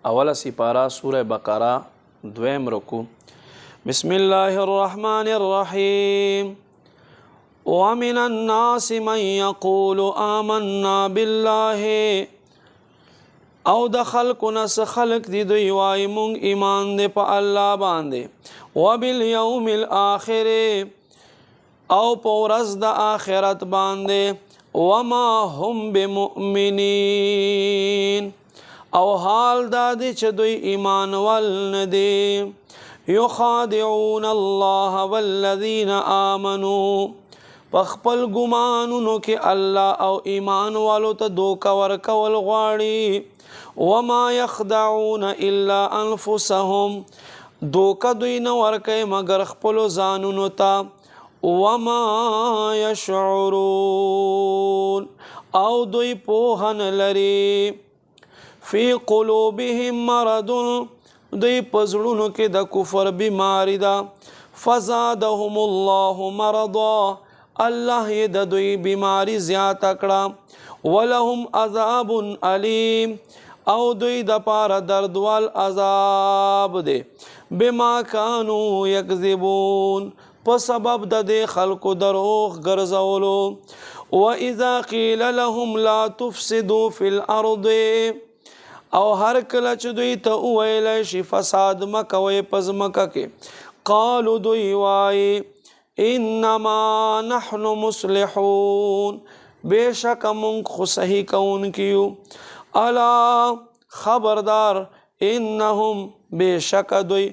اوله سپاره سوره بقره دویم رکو. بسم الله الرحمن الرحیم. ومن الناس من يقول آمنا بالله، او د خلقو نس خلق دی دوی وای مونږ ایمان دی په الله باندې، وبالیوم الاخر او په ورځ د آخرت باندې، وما هم بمؤمنین او حال دا دی چې دوی ایمان ول نه دی. یخادعون الله والذین آمنوا، په خپل ګمانونو کې الله او ایمان والو ته دوکه ورکول غواړي. وما يخدعون الا انفسهم، دوکه دوی نه ورکوي مگر خپلو ځانونو ته. وما يشعرون او دوی پوهه نه لري. فی قلوبهم مرض، دوی په زړونو کې د کفر بیماری ده. فزادهم الله مرضا، الله یې د دوی بیماری زیاته کړه. ولهم عذاب علیم، او دوی د پاره دردوال عذاب دی. بما كانوا یکذبون، په سبب د دې خلکو دروغ ګرځولو. واذا قیل لهم لا تفسدوا فی الارض، او هر کله چې دوی ته وویلی شي فساد مه کوئ په ځمکه کې، قالو دوی وایي انما نحن مصلحون، بېشکه مونږ خو صحیح کوونکي یو. الا خبردار، انهم بېشکه دوی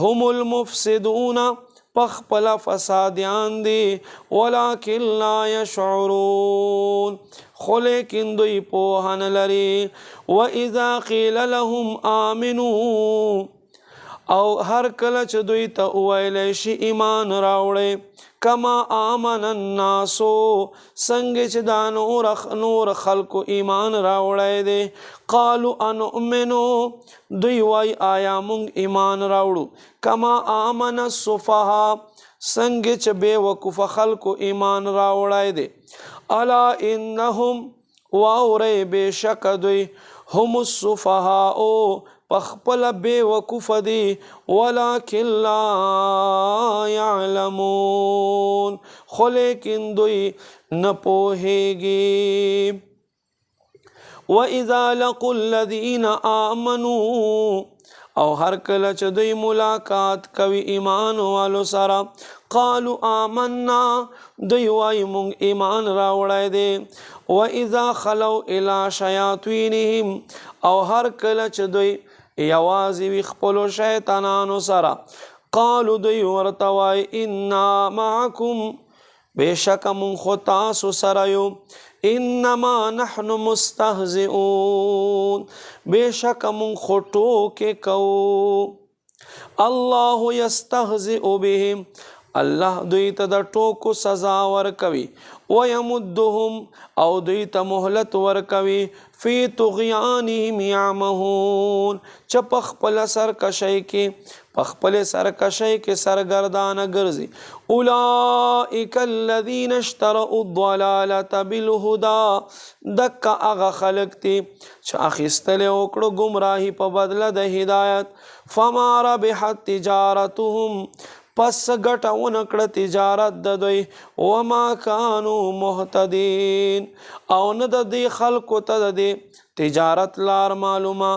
هم المفسدون، پخپله فسادیان دي. ولکن لا یشعرون، خو لیکن دوی پوهه نه لري. واذا قیل لهم آمنوا، او هر کله چې دوی ته وویلی شي ایمان راوړئ، کما آمن الناسو، څنګه چې دا نور خلکو ایمان راوړی دی. قالو انؤمنو، دوی وای آیا مونږ ایمان راوړو، کما آمن السفهاء، څنګه چې بې وقوفه خلکو ایمان راوړی دی. الا انهم، واورئ بېشکه دوی، هم السفهاء، پخپله بے وقوف دی. ولکن لا یعلمون، خو لیکن دوی نه پوهیږي. واذا لقوا الذین آمنوا، او هر کله چې دوی ملاقات کوي ایمان والو سره، قالوا آمنا، دوی وایي مونږ ایمان راوړی دی. واذا خلوا الى شیاطینهم، او هر کله چې دوی یوازې وي خپلو شیطانانو سره، قالو دوی ورته وایي انا معکم، بېشکه مونږ خو تاسو سره یو. انما نحن مستهزئون، بېشکه مونږ خو ټوکې کوو. الله یستهزئ بهم، الله دوی ته د ټوکو سزا ورکوي. ویمدهم، او دوی ته مهلت ورکوي. فی طغیانهم یعمهون، چې په خپله سرکشۍ کې سرګردانه ګرځي. اولئک الذین اشتروا الضلالة بالهدى، دکه هغه خلک دي چې اخیستلی وکړو ګمراهي په بدله د هدایت. فما ربحت تجارتهم، پس ګټه ونه کړه تجارت د دوی. وما کانوا مهتدین، او نه د دې خلکو ته د دې تجارت لار معلومه.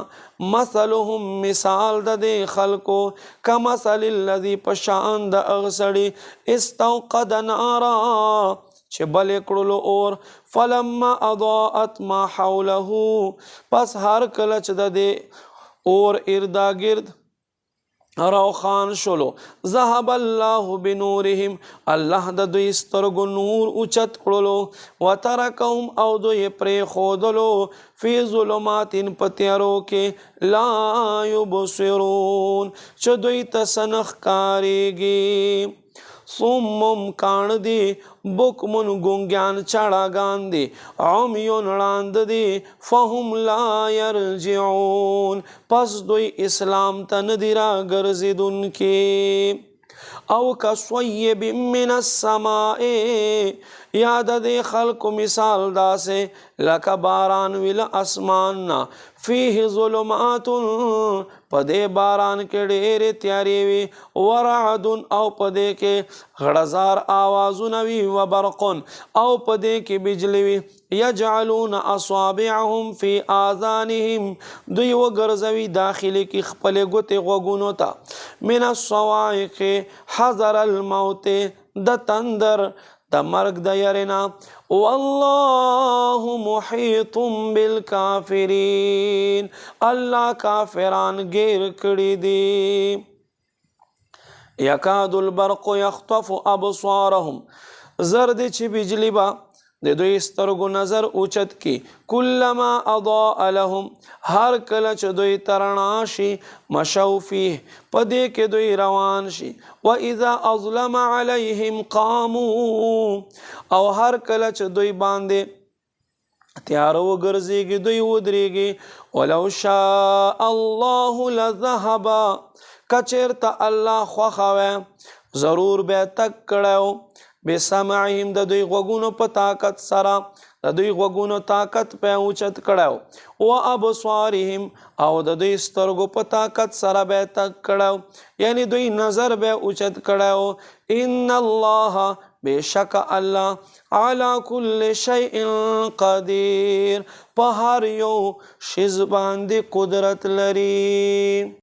مثلهم، مثال د دې خلکو، کمثل الذي، پشان د هغه سړي، استوقد نارا، چې بلې کړلو اور. فلما اضاءت ما حوله، پس هر کله چې د دې اور اردا گرد روخان شلو. ذهب الله بنورهم، الله د دوی سترګو نور اوچت کړلو. وترکهم، او دوی پرېښودلو. فی ظلمات، په تیارو کې. لا یبصرون، چې دوی ته څه نه ښکارېږي. صم کاڼ دي، بکمن ګونګیان چاړاګان دي، عمیون ړاند دي. فهم لا یرجعون، پس دوی اسلام ته نه دي راګرځېدونکي. او کصیب من السماء، یا د دې خلکو مثال داسې لکه باران ویل اسمان نه. فيه ظلمات پدې باران کې ډېرې تیارې وي ورعد او پدې کې غړزار آوازونه وي وبرق او پدې کې بجلی وي یجعلون اصابعهم فی آذانهم دوی وګرځوي داخلي کې خپلې ګوتې غوږونو ته من الصواعق حذر الموت د تندر د مرګ د یرینا والله محیط بالکافرین الله کافران گیر کړي دي یکاد البرق یخطف ابصارهم زرد چې بجلی با د دوی سترګو نظر اوچت کی کلما اضاء لهم هر کله چې دوی ترنا شي مشوا فيه پدې کې دوی روان شي واذا اظلم عليهم قاموا او هر کله چې دوی باندې تیار وګرځيږي دوی ودرېږي ولو شاء الله لذهب کچرته الله خوخوي ضرور به تک کړو بسمعهم د دوی غوږونو په طاقت سره د دوی غوږونو طاقت په اوچت کړو او ابصارهم او د دوی سترګو په طاقت سره به تک کړو یعنی دوی نظر به اوچت کړو ان الله بشک الله على كل شيء قدير په هر یو شی باندې قدرت لري.